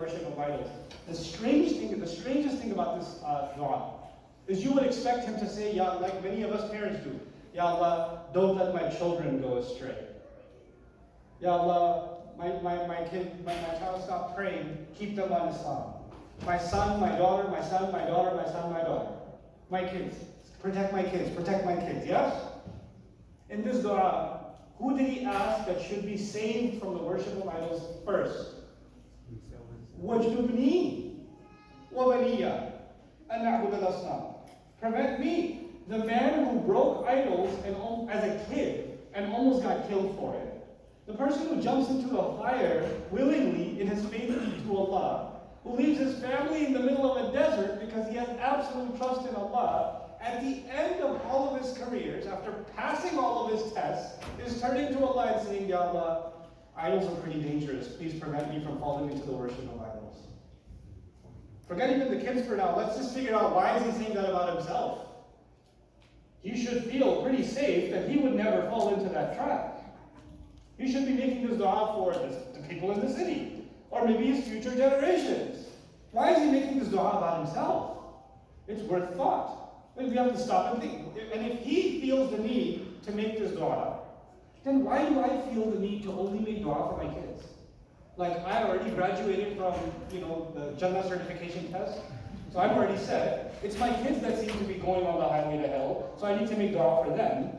worship of idols. The strangest thing about this dua is you would expect him to say, Ya, like many of us parents do, Ya Allah, don't let my children go astray. Ya Allah, my child stop praying, keep them on Islam. My son, my daughter, my son, my daughter, my son, my daughter. My kids, protect my kids, yes? In this dua, who did he ask that should be saved from the worship of idols first? Wajnubni wa baniya an na'bud al-asnam. Prevent me, the man who broke idols and as a kid and almost got killed for it. The person who jumps into a fire willingly in his faith to Allah, who leaves his family in the middle of a desert because he has absolute trust in Allah, at the end of all of his careers, after passing all of his tests, is turning to Allah and saying, Ya Allah, idols are pretty dangerous. Please prevent me from falling into the worship of idols. Forget even the kids for now. Let's just figure out, why is he saying that about himself? He should feel pretty safe that he would never fall into that trap. He should be making this dua for the people in the city, or maybe his future generations. Why is he making this dua about himself? It's worth thought. We have to stop and think. And if he feels the need to make this dua, then why do I feel the need to only make dua for my kids? Like, I already graduated from, the Jannah certification test, so I'm already set. It's my kids that seem to be going on the highway to hell, so I need to make dua for them,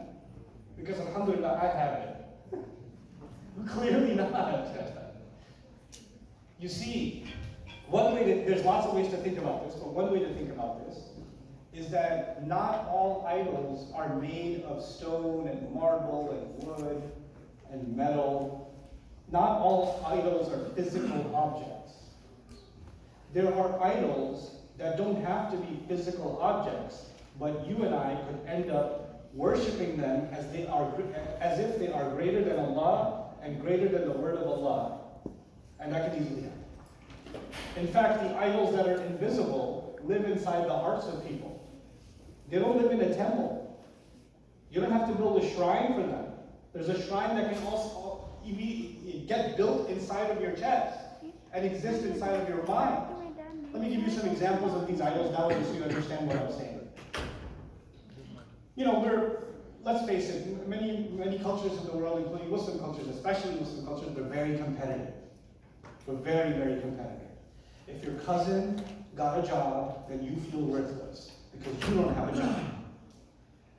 because alhamdulillah, I have it. Clearly not. You see, there's lots of ways to think about this, but one way to think about this is that not all idols are made of stone and marble and wood and metal. Not all idols are physical objects. There are idols that don't have to be physical objects, but you and I could end up worshiping them as if they are greater than Allah and greater than the word of Allah. And that could easily happen. In fact, the idols that are invisible live inside the hearts of people. They don't live in a temple. You don't have to build a shrine for them. There's a shrine that can also get built inside of your chest and exist inside of your mind. Let me give you some examples of these idols now so you understand what I'm saying. Let's face it, many cultures in the world, including Muslim cultures, especially Muslim cultures, they're very competitive. We're very, very competitive. If your cousin got a job, then you feel worthless because you don't have a job.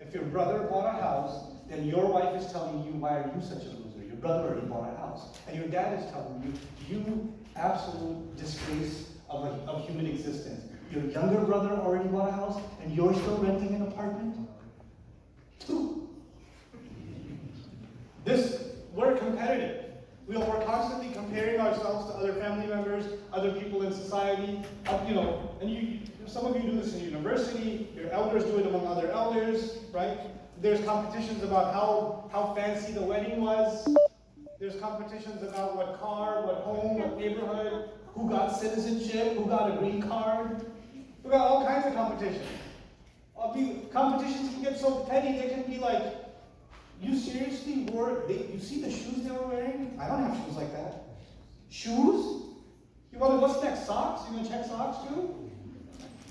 If your brother bought a house, then your wife is telling you, why are you such a loser? Your brother already bought a house. And your dad is telling you, you absolute disgrace of human existence. Your younger brother already bought a house, and you're still renting an apartment? We're competitive. We're constantly comparing ourselves to other family members, other people in society. Some of you do this in university. Your elders do it among other elders, right? There's competitions about how fancy the wedding was. There's competitions about what car, what home, what neighborhood, who got citizenship, who got a green card. We've got all kinds of competitions. Competitions can get so petty, they can be like, you seriously you see the shoes they were wearing? I don't have shoes like that. Shoes? What's next, socks? You gonna check socks too?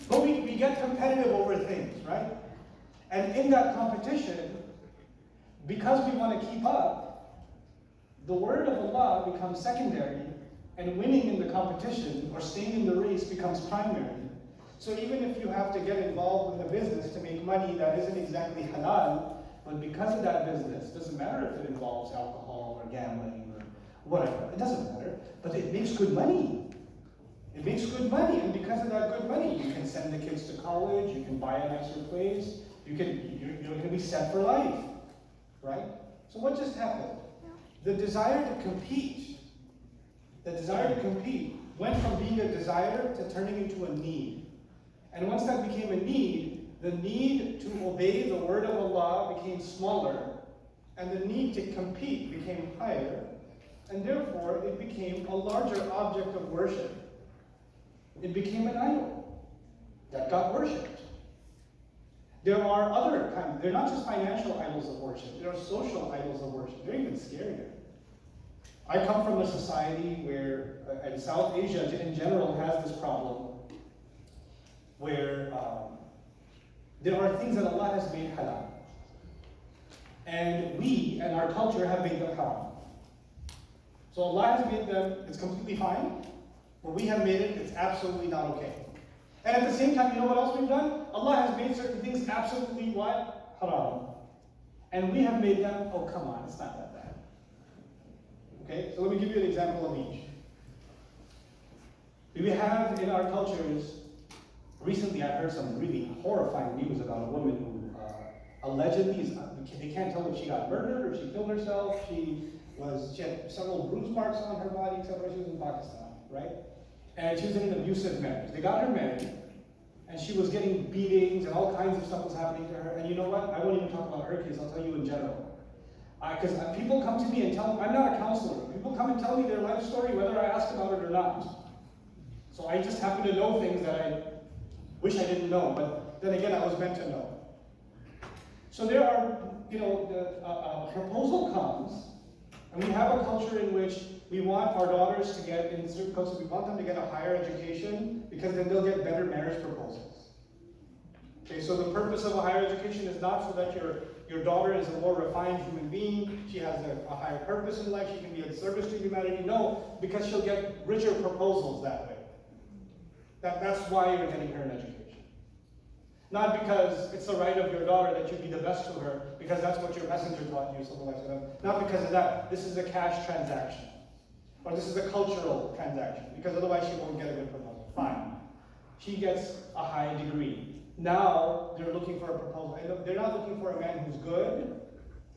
But we get competitive over things, right? And in that competition, because we want to keep up, the word of Allah becomes secondary, and winning in the competition or staying in the race becomes primary. So even if you have to get involved in a business to make money that isn't exactly halal, but because of that business, doesn't matter if it involves alcohol or gambling or whatever, it doesn't matter, but it makes good money. It makes good money, and because of that good money, you can send the kids to college, you can buy a nicer place, you're going to be set for life, right? So what just happened? The desire to compete went from being a desire to turning into a need. And once that became a need, the need to obey the word of Allah became smaller, and the need to compete became higher, and therefore it became a larger object of worship. It became an idol that got worshipped. There are other kinds. They're not just financial idols of worship. There are social idols of worship. They're even scarier. I come from a society where, and South Asia in general has this problem, where there are things that Allah has made halal. And we and our culture have made them haram. So Allah has made them, it's completely fine, but we have made it, it's absolutely not okay. And at the same time, you know what else we've done? Allah has made certain things absolutely what? Haram. And we have made them, oh come on, it's not that bad. Okay, so let me give you an example of each. We have in our cultures, recently I heard some really horrifying news about a woman who allegedly, they can't tell if she got murdered or she killed herself. She had several bruise marks on her body, etc. She was in Pakistan, right? And she was in an abusive marriage. They got her married, and she was getting beatings and all kinds of stuff was happening to her. And you know what? I won't even talk about her case, I'll tell you in general. Because people come to me and tell me, I'm not a counselor. People come and tell me their life story whether I ask about it or not. So I just happen to know things that I wish I didn't know, but then again, I was meant to know. So there are, the proposal comes, and we have a culture in which we want our daughters to get, in certain cultures, we want them to get a higher education because then they'll get better marriage proposals. Okay, so the purpose of a higher education is not so that your daughter is a more refined human being, she has a higher purpose in life, she can be of service to humanity. No, because she'll get richer proposals that way. That's why you're getting her an education. Not because it's the right of your daughter that you be the best to her, because that's what your messenger taught you, something like that. Not because of that. This is a cash transaction. Or this is a cultural transaction, because otherwise she won't get a good proposal. Fine. She gets a high degree. Now they're looking for a proposal. They're not looking for a man who's good,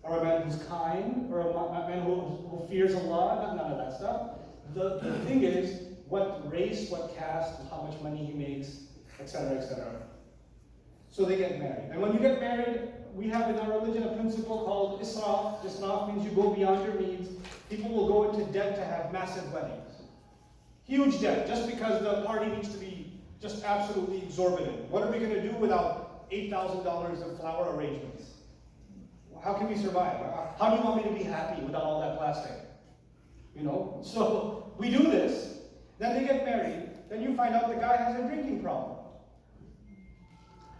or a man who's kind, or a man who fears Allah, none of that stuff. The thing is, what race, what caste, how much money he makes, etc., etc. So they get married. And when you get married, we have in our religion a principle called israf. Israf means you go beyond your needs. People will go into debt to have massive weddings. Huge debt, just because the party needs to be just absolutely exorbitant. What are we going to do without $8,000 of flower arrangements? How can we survive? How do you want me to be happy without all that plastic? So we do this. Then they get married. Then you find out the guy has a drinking problem.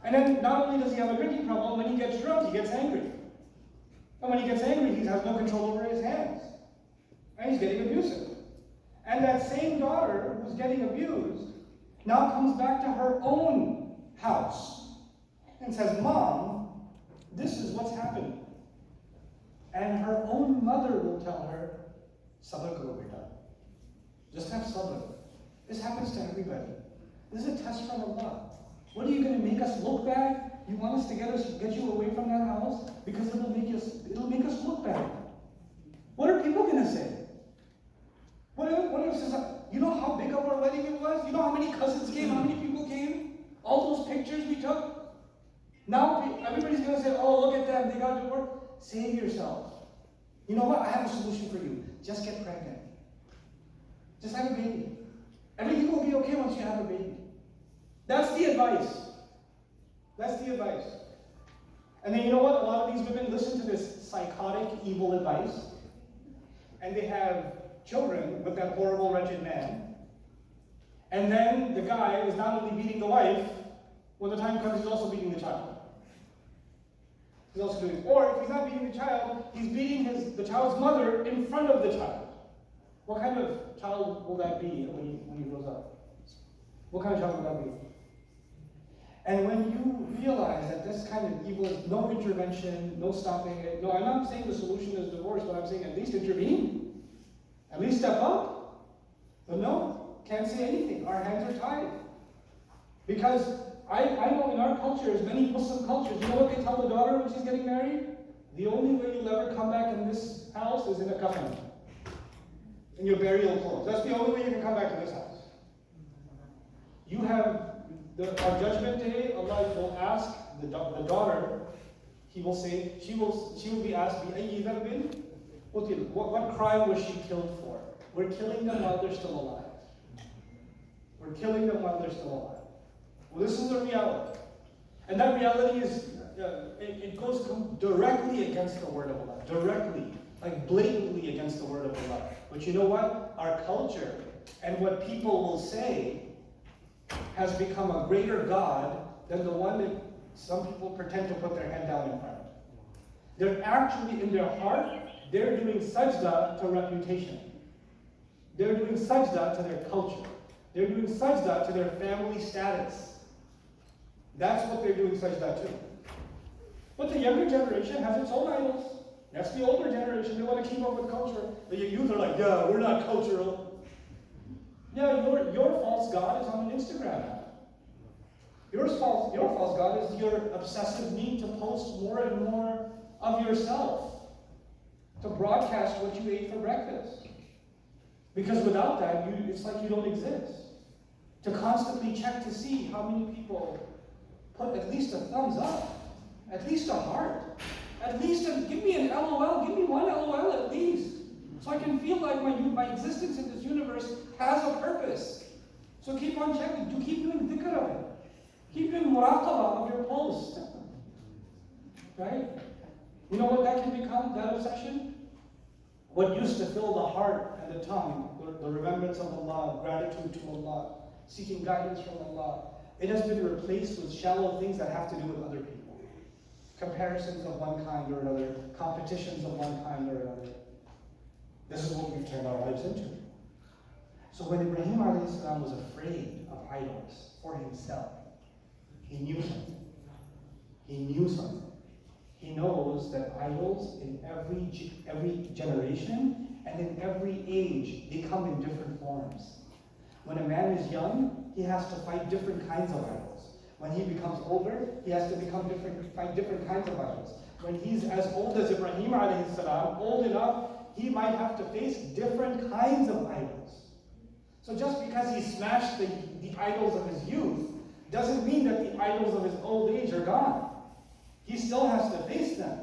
And then not only does he have a drinking problem, when he gets drunk, he gets angry. And when he gets angry, he has no control over his hands. And he's getting abusive. And that same daughter who's getting abused now comes back to her own house and says, Mom, this is what's happening. And her own mother will tell her, Sabr karo beta. Just have sabr. This happens to everybody. This is a test from Allah. What are you going to make us look bad? You want us to get you away from that house? Because it'll make us look bad. What are people going to say? What if you know how big of our wedding it was? You know how many cousins came? How many people came? All those pictures we took? Now everybody's going to say, oh, look at them. They got divorced. Save yourself. You know what? I have a solution for you. Just get pregnant. Just have a baby. Everything will be okay once you have a baby. That's the advice. That's the advice. And then you know what? A lot of these women listen to this psychotic, evil advice, and they have children with that horrible, wretched man. And then the guy is not only beating the wife, when the time comes, he's also beating the child. He's also doing, or if he's not beating the child, he's beating the child's mother in front of the child. What kind of child will that be when he grows up? What kind of child will that be? And when you realize that this kind of evil is no intervention, no stopping it, no, I'm not saying the solution is divorce, but I'm saying at least intervene. At least step up. But no, can't say anything. Our hands are tied. Because I know in our cultures, many Muslim cultures, you know what they tell the daughter when she's getting married? The only way you'll ever come back in this house is in a kafan. In your burial clothes. That's the only way you can come back to this house. You have our judgment day, Allah will ask the daughter, He will say, she will be asked, what crime was she killed for? We're killing them while they're still alive. We're killing them while they're still alive. Well, this is the reality. And that reality is, it goes directly against the word of Allah. Directly. like blatantly against the word of Allah. But you know what? Our culture and what people will say has become a greater God than the one that some people pretend to put their head down in front of. They're actually, in their heart, they're doing sajda to reputation. They're doing sajda to their culture. They're doing sajda to their family status. That's what they're doing sajda to. But the younger generation has its own idols. That's the older generation. They want to keep up with culture. The youth are like, yeah, we're not cultural. Yeah, your false god is on an Instagram app. Your false god is your obsessive need to post more and more of yourself, to broadcast what you ate for breakfast. Because without that, it's like you don't exist. To constantly check to see how many people put at least a thumbs up, at least a heart, at least give me an LOL, give me one LOL at least, so I can feel like my existence in this universe has a purpose. So keep on checking, keep doing dhikr of it. Keep doing muraqabah of your post. Right? You know what that can become, that obsession? What used to fill the heart and the tongue, the remembrance of Allah, gratitude to Allah, seeking guidance from Allah, it has been replaced with shallow things that have to do with other people. Comparisons of one kind or another, competitions of one kind or another. This is what we've turned our lives into. So when Ibrahim a.s. was afraid of idols for himself, he knew something. He knew something. He knows that idols in every generation and in every age, they come in different forms. When a man is young, he has to fight different kinds of idols. When he becomes older, he has to fight different kinds of idols. When he's as old as Ibrahim a.s., old enough, he might have to face different kinds of idols. So just because he smashed the idols of his youth, doesn't mean that the idols of his old age are gone. He still has to face them.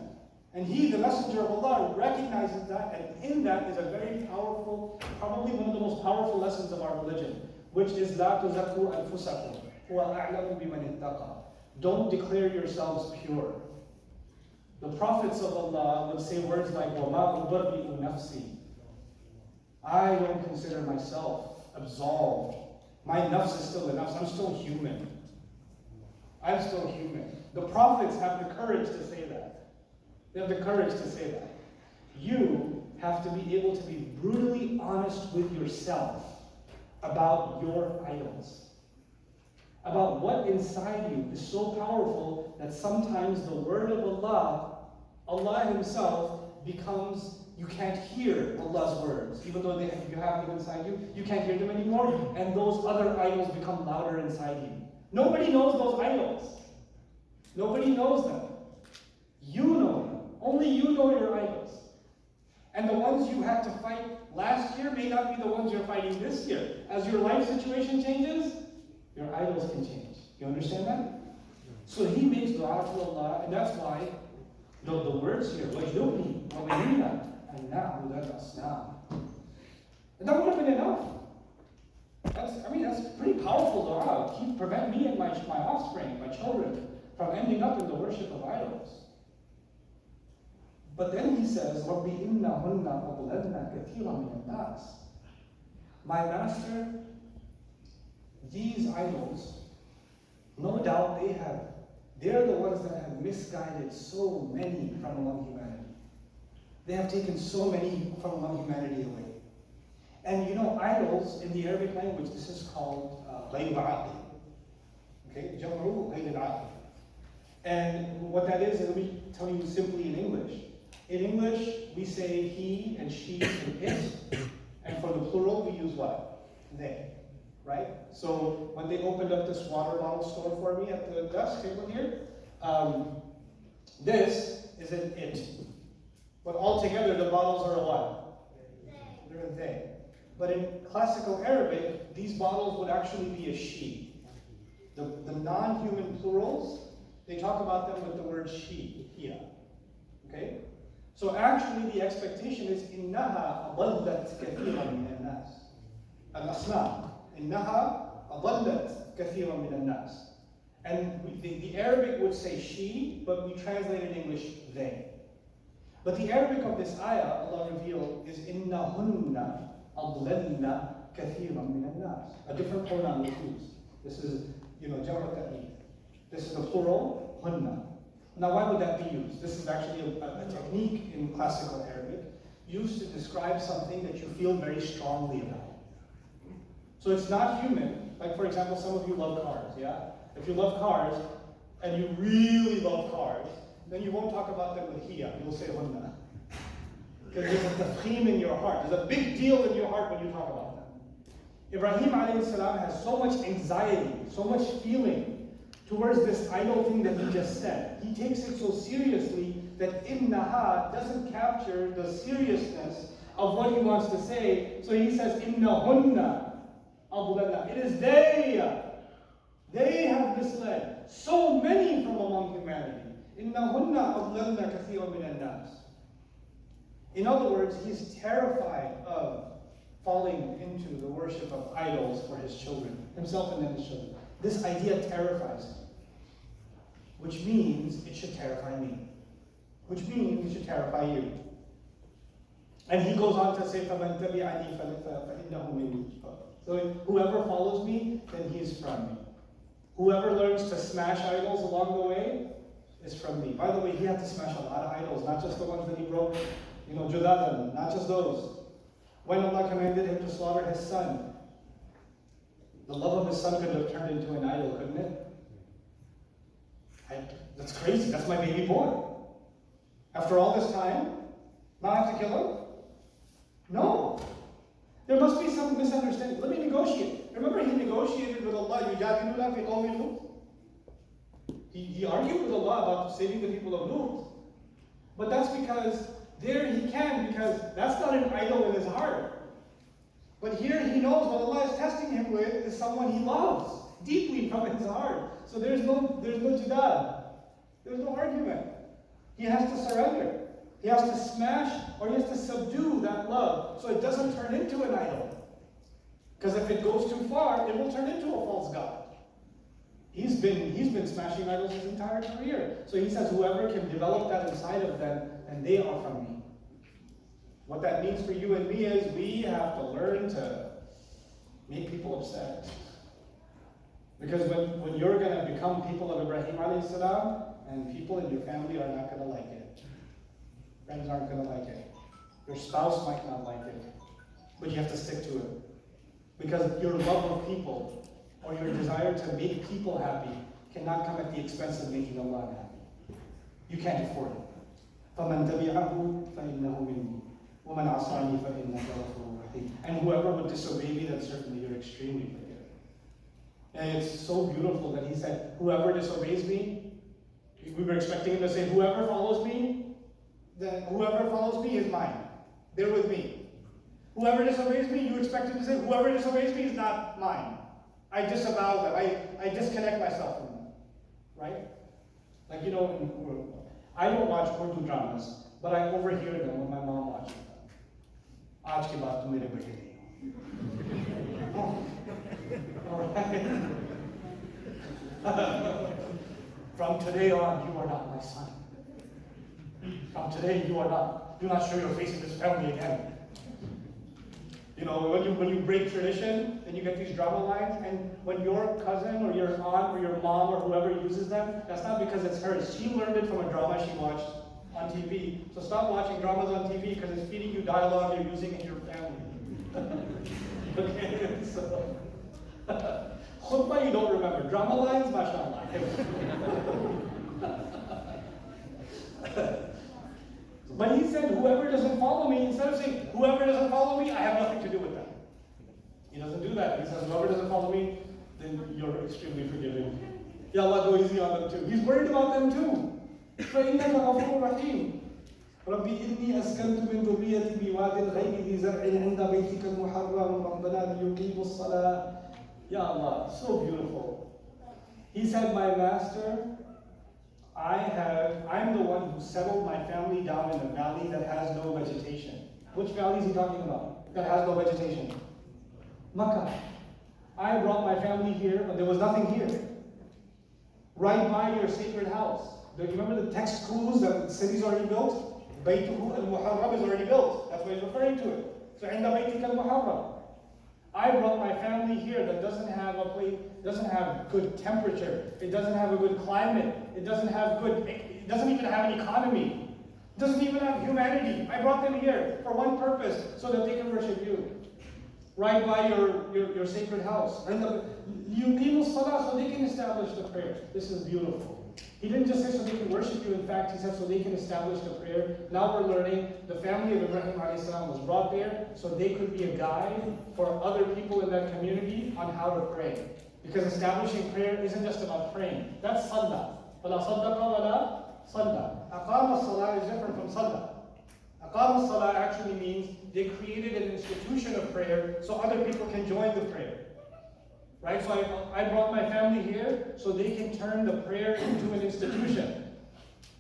And he, the Messenger of Allah, recognizes that, and in that is a very powerful, probably one of the most powerful lessons of our religion, which is لَا تُزَكُّوا أَنفُسَكُمْ هُوَ أَعْلَمُ بِمَنِ اتَّقَى. Don't declare yourselves pure. The prophets of Allah would say words like وَمَا أُبَرِّئُ نَفْسِي. I don't consider myself absolved. My nafs is still a nafs. I'm still human. I'm still human. The prophets have the courage to say that. They have the courage to say that. You have to be able to be brutally honest with yourself about your idols. About what inside you is so powerful that sometimes the word of Allah, Allah Himself, becomes, you can't hear Allah's words. Even though you have them inside you, you can't hear them anymore, and those other idols become louder inside you. Nobody knows those idols. Nobody knows them. You know them. Only you know your idols. And the ones you had to fight last year may not be the ones you're fighting this year. As your life situation changes, your idols can change. You understand that? So he makes dua to Allah, and that's why the words here, وَجْنُبْنِي وَبَنِينَ and now that's now. And that would have been enough. That's pretty powerful dua. Prevent me and my offspring, my children, from ending up in the worship of idols. But then he says, رَبِّ إِنَّهُنَّ أَضْلَلْنَ كَثِيرًا مِنَ النَّاسِ. My master, these idols, no doubt they're the ones that have misguided so many from among humanity. They have taken so many from among humanity away. And you know, idols in the Arabic language, this is called غَيْرُ عَاقِلٍ. Okay, جَمْعُ غَيْرِ الْعَاقِلِ. And what that is, let me tell you simply in English. In English, we say he and she and it. And for the plural, we use what? They. Right? So when they opened up this water bottle store for me at the desk table here, this is an it. But altogether, the bottles are a what? They're a they. But in classical Arabic, these bottles would actually be a she. The non-human plurals, they talk about them with the word she, hiya. Okay? So actually the expectation is إِنَّهَا أَضَلَّتْ كَثِيرًا مِنَ النَّاسِ. Al-asma. إِنَّهَا أَضَلَّتْ كَثِيرًا مِنَ النَّاسِ. And the Arabic would say she, but we translate in English they. But the Arabic of this ayah, Allah revealed, is إِنَّهُنَّ أَضْلَلْنَ كَثِيرًا مِنَ النَّاسِ. A different pronoun we use. This is, Jamrat Ta'id. This is the plural, hunna. Now why would that be used? This is actually a technique in classical Arabic, used to describe something that you feel very strongly about. So it's not human. Like for example, some of you love cars, yeah? If you love cars, and you really love cars, then you won't talk about them with hiya, you'll say hunna. Because there's a tafkhim in your heart. There's a big deal in your heart when you talk about them. Ibrahim alayhi salam has so much anxiety, so much feeling towards this idol thing that he just said. He takes it so seriously that innaha doesn't capture the seriousness of what he wants to say. So he says, innahunna adlalna. It is they. They have misled so many from among humanity. Innahunna adlalna kathiran min an-nas. In other words, he's terrified of falling into the worship of idols for his children, himself and then his children. This idea terrifies him, which means it should terrify me, which means it should terrify you. And he goes on to say, فَمَنْ تَبِعَنِي فَإِنَّهُ مِنِّي. So whoever follows me, then he is from me. Whoever learns to smash idols along the way is from me. By the way, he had to smash a lot of idols, not just the ones that he broke, Judadan, not just those. When Allah commanded him to slaughter his son, the love of his son could have turned into an idol, couldn't it? That's crazy. That's my baby boy. After all this time, now I have to kill him? No. There must be some misunderstanding. Let me negotiate. Remember, he negotiated with Allah. يُجَادِلُونَا فِي قَوْمِ لُوطٍ. He argued with Allah about saving the people of Lut. But that's because there he can, because that's not an idol in his heart. But here he knows what Allah is testing him with is someone he loves deeply from his heart. So there's no jidal. There's no argument. He has to surrender. He has to smash or he has to subdue that love so it doesn't turn into an idol. Because if it goes too far, it will turn into a false god. He's been smashing idols his entire career. So he says whoever can develop that inside of them, and they are from me. What that means for you and me is we have to learn to make people upset. Because when you're going to become people of Ibrahim alayhi salam, and people in your family are not going to like it. Friends aren't going to like it. Your spouse might not like it. But you have to stick to it. Because your love of people, or your desire to make people happy, cannot come at the expense of making Allah happy. You can't afford it. فَمَنْ تَبِعَهُ فَإِنَّهُ مِنِّي وَمَنْ عَصَانِي فَإِنَّكَ غَفُورٌ رَحِيمٌ. And whoever would disobey me, then certainly you're extremely forgiving. And it's so beautiful that he said, whoever disobeys me, we were expecting him to say, whoever follows me, then whoever follows me is mine. They're with me. Whoever disobeys me, you expect him to say, whoever disobeys me is not mine. I disavow them. I disconnect myself from them. Right? Like, I don't watch Urdu dramas, but I overhear them when my mom watches them. Aaj ke baad tu mere bete nahi ho. Alright. From today on, you are not my son. From today, do not show your face in this family again. When you break tradition, then you get these drama lines, and when your cousin or your aunt or your mom or whoever uses them, that's not because it's hers. She learned it from a drama she watched on TV. So stop watching dramas on TV because it's feeding you dialogue you're using in your family. Okay, so khutbah you don't remember. Drama lines, mashallah. But he said, whoever doesn't follow me, instead of saying, whoever doesn't follow me, I have nothing to do with them. He doesn't do that. He says, whoever doesn't follow me, then you're extremely forgiving. Ya Allah, go easy on them too. He's worried about them too. فَإِنَّكَ غَفُورٌ رَحِيمٌ. رَبِّ إِنِّي أَسْكَنْتُ مِنْ ذُرِّيَّتِي بِوَادٍ غَيْرِ ذِي زَرْعٍ عِنْدَ بَيْتِكَ الْمُحَرَّمِ رَبَّنَا لِيُقِيمُوا الصَّلَاةَ. Ya Allah, so beautiful. He said, my master, I'm the one who settled my family down in a valley that has no vegetation. Which valley is he talking about? That has no vegetation. Makkah. I brought my family here, but there was nothing here. Right by your sacred house. Do you remember the text clues that the city's already built? Baytuhu al-Muharram is already built. That's why he's referring to it. So عند بيتك المحرم. I brought my family here that doesn't have a place, doesn't have good temperature. It doesn't have a good climate. It doesn't even have an economy. It doesn't even have humanity. I brought them here for one purpose, so that they can worship you. Right by your sacred house. لِيُقِيمُوا الصَّلَاةَ, so they can establish the prayer. This is beautiful. He didn't just say so they can worship you. In fact, he said so they can establish the prayer. Now we're learning the family of Ibrahim a.s. was brought there so they could be a guide for other people in that community on how to pray. Because establishing prayer isn't just about praying. That's صَلَّى. فَلَا صَدَّقَ وَلَا صَلَّى. أَقَامَ الصَّلَاةِ is different from صَلَّى. أَقَامَ الصَّلَاةِ actually means they created an institution of prayer so other people can join the prayer. Right? So I brought my family here so they can turn the prayer into an institution.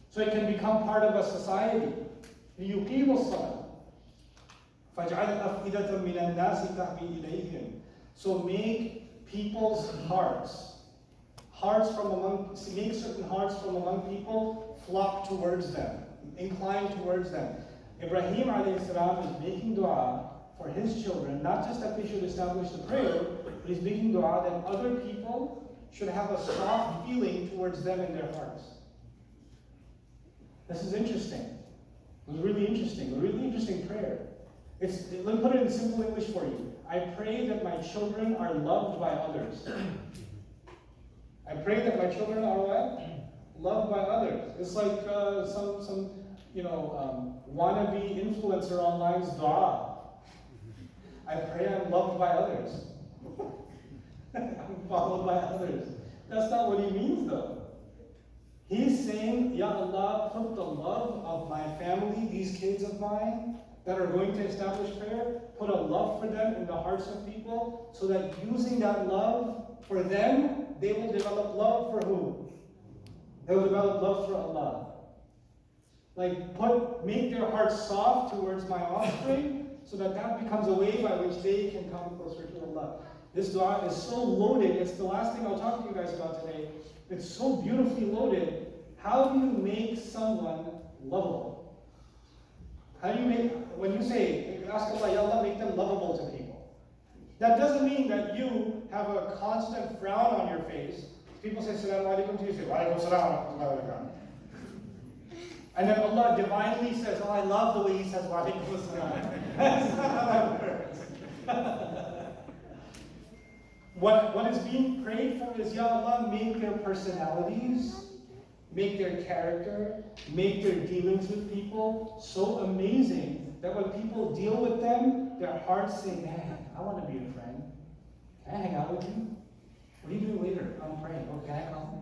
So it can become part of a society. لِيُقِيمُوا الصَّلَاةَ فَاجْعَلْ أَفْئِدَةً مِنَ النَّاسِ تَهْوِي إِلَيْهِمْ. So make people's make certain hearts from among people flock towards them, incline towards them. Ibrahim a.s. is making dua for his children, not just that they should establish the prayer, but he's making dua that other people should have a soft feeling towards them in their hearts. This is interesting. It was really interesting. A really interesting prayer. Let me put it in simple English for you. I pray that my children are loved by others. I pray that my children are what? Loved by others. It's like some wannabe influencer online's dua. I pray I'm loved by others. I'm followed by others. That's not what he means though. He's saying, Ya Allah, put the love of my family, these kids of mine that are going to establish prayer, put a love for them in the hearts of people so that using that love for them, they will develop love for who? They will develop love for Allah. Make their hearts soft towards my offspring so that becomes a way by which they can come closer to Allah. This dua is so loaded. It's the last thing I'll talk to you guys about today. It's so beautifully loaded. How do you make someone lovable? How do you when you say, ask Allah, Ya Allah, make them lovable to people. That doesn't mean that you have a constant frown on your face. People say, Assalamu alaikum to you, say, Wa alaikum assalam wa rahmatullahi. And then Allah divinely says, oh, I love the way he says, Wa alaikum assalam. That's not how that works. What is being prayed for is, Ya Allah, make their personalities, make their character, make their dealings with people so amazing that when people deal with them, their hearts say, man, I want to be a friend. Can I hang out with you? What are you doing later? I'm praying. Oh, can I come?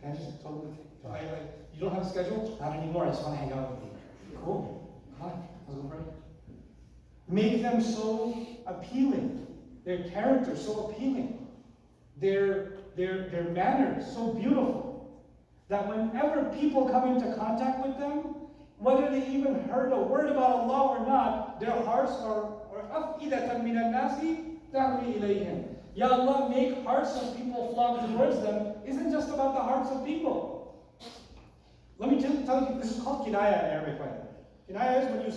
Can I just totally? You don't have a schedule? Not anymore. I just want to hang out with you. Cool. Come on. Let's go pray. Make them so appealing. Their character so appealing. Their manners so beautiful that whenever people come into contact with them, whether they even heard a word about Allah or not, their hearts are أَفْئِدَةً مِنَ النَّاسِ تَهْوِي إِلَيْهِمْ. Ya Allah, make hearts of people flock towards them isn't just about the hearts of people. Let me tell you, this is called kinaya in Arabic. Kinaya is when you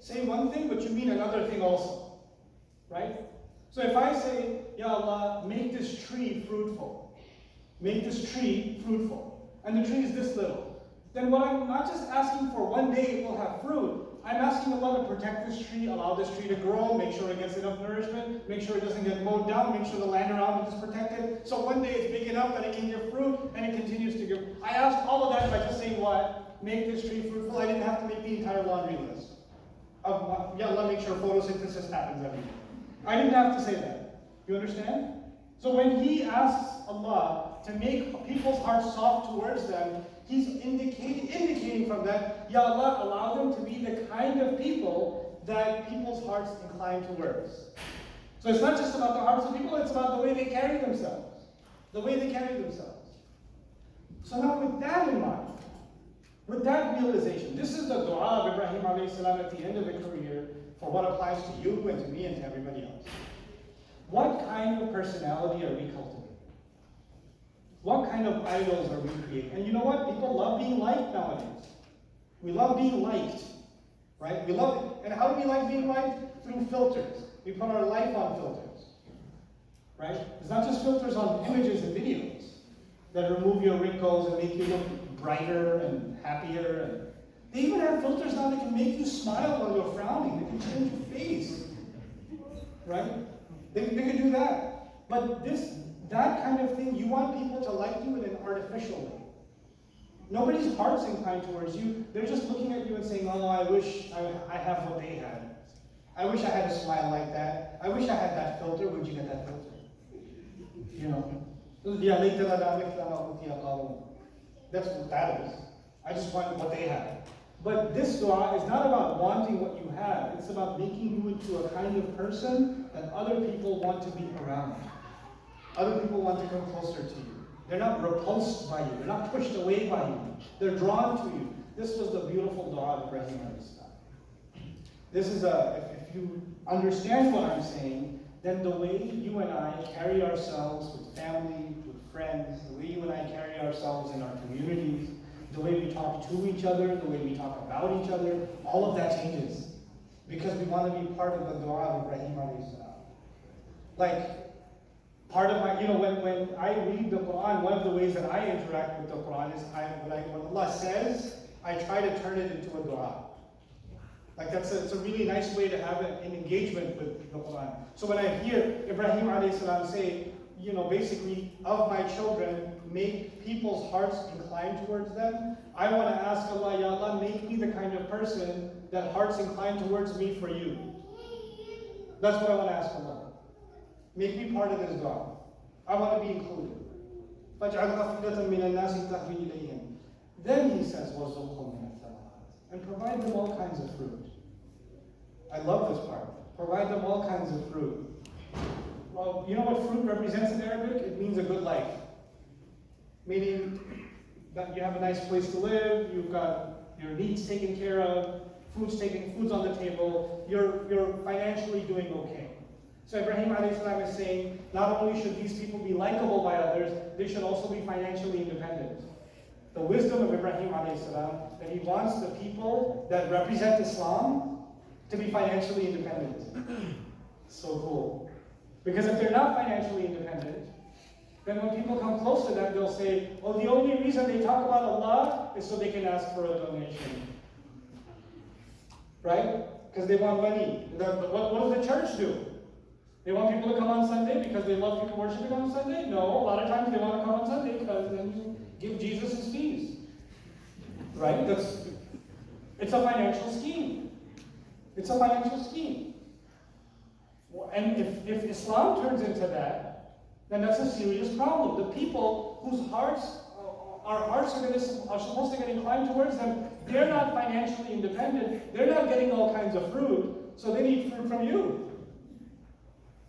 say one thing, but you mean another thing also. Right? So if I say, Ya Allah, make this tree fruitful. Make this tree fruitful. And the tree is this little. Then what I'm not just asking for one day it will have fruit. I'm asking Allah to protect this tree, allow this tree to grow, make sure it gets enough nourishment, make sure it doesn't get mowed down, make sure the land around it is protected. So one day it's big enough that it can give fruit and it continues to give. I asked all of that by just saying what? Make this tree fruitful. I didn't have to make the entire laundry list. Ya Allah, make sure photosynthesis happens every day. I didn't have to say that. You understand? So when he asks Allah to make people's hearts soft towards them, he's indicating from that, Ya Allah, allow them to be the kind of people that people's hearts incline towards. So it's not just about the hearts of people, it's about the way they carry themselves. The way they carry themselves. So now with that in mind, with that realization, this is the dua of Ibrahim a.s. at the end of the career for what applies to you and to me and to everybody else. What kind of personality are we cultivating? What kind of idols are we creating? And you know what? People love being liked nowadays. We love being liked. right? We love it. And how do we like being liked? Through filters. We put our life on filters, right? It's not just filters on images and videos that remove your wrinkles and make you look brighter and happier. And they even have filters now that can make you smile while you're frowning. They can change your face, right? They can do that. But that kind of thing, you want people to like you in an artificial way. Nobody's heart's inclined towards you. They're just looking at you and saying, oh, I wish I have what they had. I wish I had a smile like that. I wish I had that filter. Where'd you get that filter? You know? That's what that is. I just want what they have. But this dua is not about wanting what you have. It's about making you into a kind of person that other people want to be around. Other people want to come closer to you. They're not repulsed by you. They're not pushed away by you. They're drawn to you. This was the beautiful dua of Ibrahim alayhi salam. This is if you understand what I'm saying, then the way you and I carry ourselves with family, with friends, the way you and I carry ourselves in our communities, the way we talk to each other, the way we talk about each other, all of that changes. Because we want to be part of the dua of Ibrahim alayhi salam. Like, part of my, when I read the Quran, one of the ways that I interact with the Quran is when Allah says, I try to turn it into a dua. Like it's a really nice way to have an engagement with the Quran. So when I hear Ibrahim alayhi salam say, basically, of my children, make people's hearts inclined towards them, I want to ask Allah, Ya Allah, make me the kind of person that hearts inclined towards me for you. That's what I want to ask Allah. Make me part of this dua. I want to be included. Then he says, and provide them all kinds of fruit. I love this part. Provide them all kinds of fruit. Well, you know what fruit represents in Arabic? It means a good life. Meaning that you have a nice place to live, you've got your needs taken care of, food's on the table, you're financially doing okay. So Ibrahim alayhi salam is saying, not only should these people be likable by others, they should also be financially independent. The wisdom of Ibrahim alayhi salam, that he wants the people that represent Islam to be financially independent. So cool. Because if they're not financially independent, then when people come close to them, they'll say, oh, the only reason they talk about Allah is so they can ask for a donation. Right? Because they want money. What does the church do? They want people to come on Sunday because they love people worshiping on Sunday? No, a lot of times they want to come on Sunday because then you give Jesus his fees. Right? It's a financial scheme. It's a financial scheme. And if Islam turns into that, then that's a serious problem. The people whose hearts, our hearts are supposed to get inclined towards them, they're not financially independent. They're not getting all kinds of fruit, so they need fruit from you.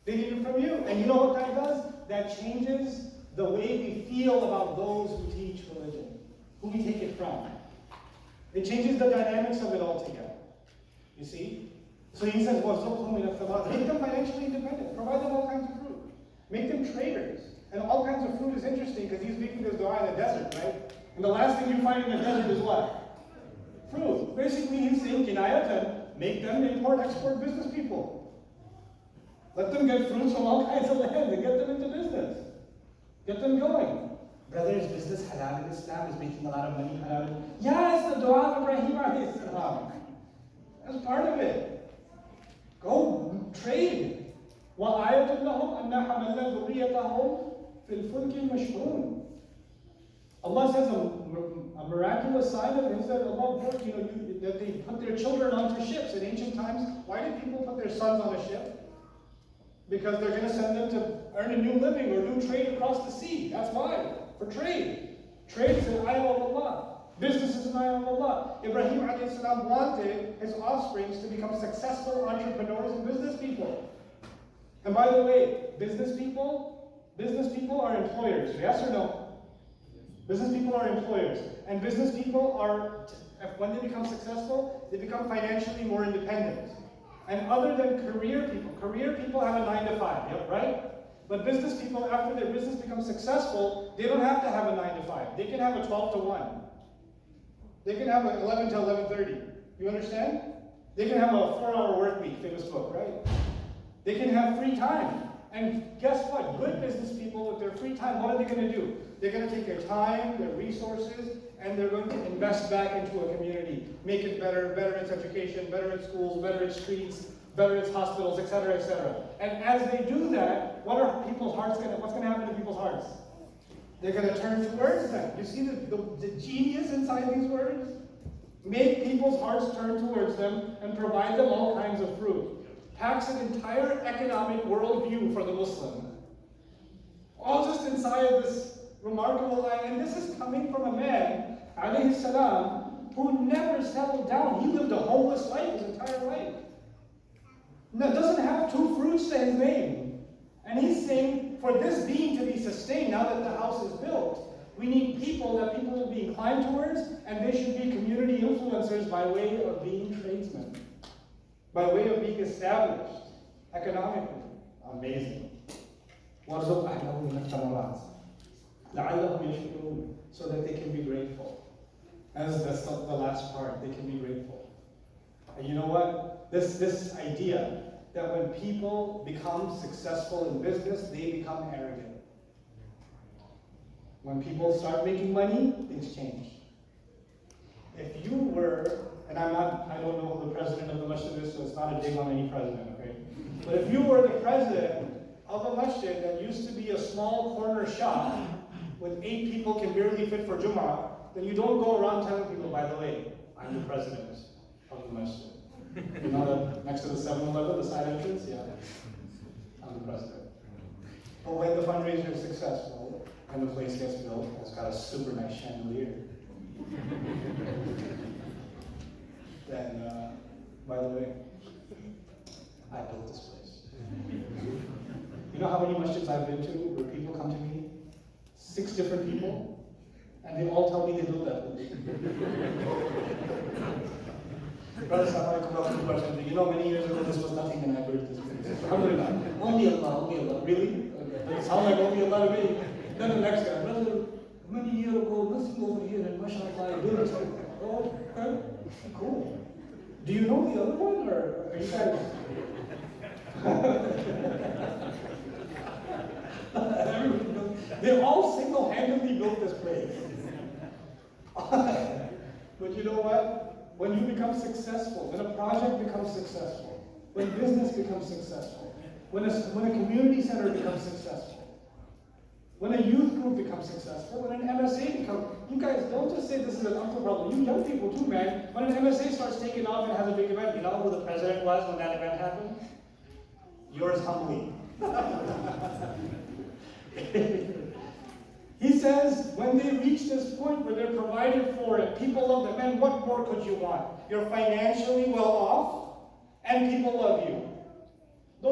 They need it from you. And you know what that does? That changes the way we feel about those who teach religion, who we take it from. It changes the dynamics of it altogether. You see? So he says, make them financially independent. Provide them all kinds of fruit. Make them traders. And all kinds of fruit is interesting because he's making this dua in the desert, right? And the last thing you find in the desert is what? Fruit. Basically, he's saying, kinayatan, make them import-export business people. Let them get fruits from all kinds of lands and get them into business. Get them going. Brother, is business halal in Islam? Is making a lot of money halal? Yeah, it's the dua of Ibrahim alayhi salam. That's part of it. Go trade. وَآيَةٌ لَهُمْ أَنَّا حَمَلْنَا ذُرِّيَّتَهُمْ فِي الْفُلْكِ الْمَشْحُونِ. Allah says a miraculous sign of it is that Allah, that they put their children onto ships. In ancient times, why did people put their sons on a ship? Because they're going to send them to earn a new living or do trade across the sea. That's why. For trade. Trade is an ayah of Allah. Business is an ayah of Allah. Ibrahim alayhi salam wanted his offspring to become successful entrepreneurs and business people. And by the way, business people are employers. Yes or no? Business people are employers. And business people are, when they become successful, they become financially more independent. And other than career people have a 9 to 5, yep, right? But business people, after their business becomes successful, they don't have to have a 9 to 5. They can have a 12 to 1. They can have an 11 to 11:30. You understand? They can have a 4-hour work week, famous book, right? They can have free time. And guess what? Good business people with their free time, what are they going to do? They're going to take their time, their resources, and they're going to invest back into a community. Make it better, better its education, better its schools, better its streets, better its hospitals, etc., etc. And as they do that, what are people's hearts going to, what's going to happen to people's hearts? They're going to turn towards them. You see the genius inside these words? Make people's hearts turn towards them and provide them all kinds of fruit. Packs an entire economic worldview for the Muslim. All just inside of this remarkable line. And this is coming from a man, alayhi salam, who never settled down. He lived a homeless life his entire life. Now, doesn't have 2 fruits to his name. And he's saying, for this being to be sustained, now that the house is built, we need people that people will be inclined towards, and they should be community influencers by way of being tradesmen, by way of being established economically. Amazing. وَارْزُقْ أَهْلَهُ مِنَ الثَّمَرَاتِ لَعَلَّهُمْ يَشْكُرُونَ, so that they can be grateful. That's the last part. They can be grateful. And you know what? This idea that when people become successful in business, they become arrogant. When people start making money, things change. If you were, and I don't know who the president of the masjid is, so it's not a dig on any president, okay? But if you were the president of a masjid that used to be a small corner shop with 8 people can barely fit for Jum'ah, then you don't go around telling people, by the way, I'm the president of the masjid. You know that next to the 7-Eleven, the side entrance? Yeah, I'm the president. But when the fundraiser is successful and the place gets built, it's got a super nice chandelier. Then, by the way, I built this place. You know how many masjids I've been to where people come to me, 6 different people, and they all tell me they built that place. Brother, you know, many years ago this was nothing and I built this place. Alhamdulillah. Only Allah. Really? Okay. It sounds like only Allah to me. Then the next guy, brother, many years ago, nothing over here, and mashallah, I built this place. Oh, okay. Cool. Do you know the other one, or are you guys? They all single-handedly built this place. But you know what? When you become successful, when a project becomes successful, when business becomes successful, when a community center becomes successful, when a youth group becomes successful, when an MSA becomes, you guys don't just say this is an uncle problem, you young people too, man. When an MSA starts taking off and has a big event, you know who the president was when that event happened? Yours humbly. He says, when they reach this point where they're provided for and people love them, man, what more could you want? You're financially well off, and people love you.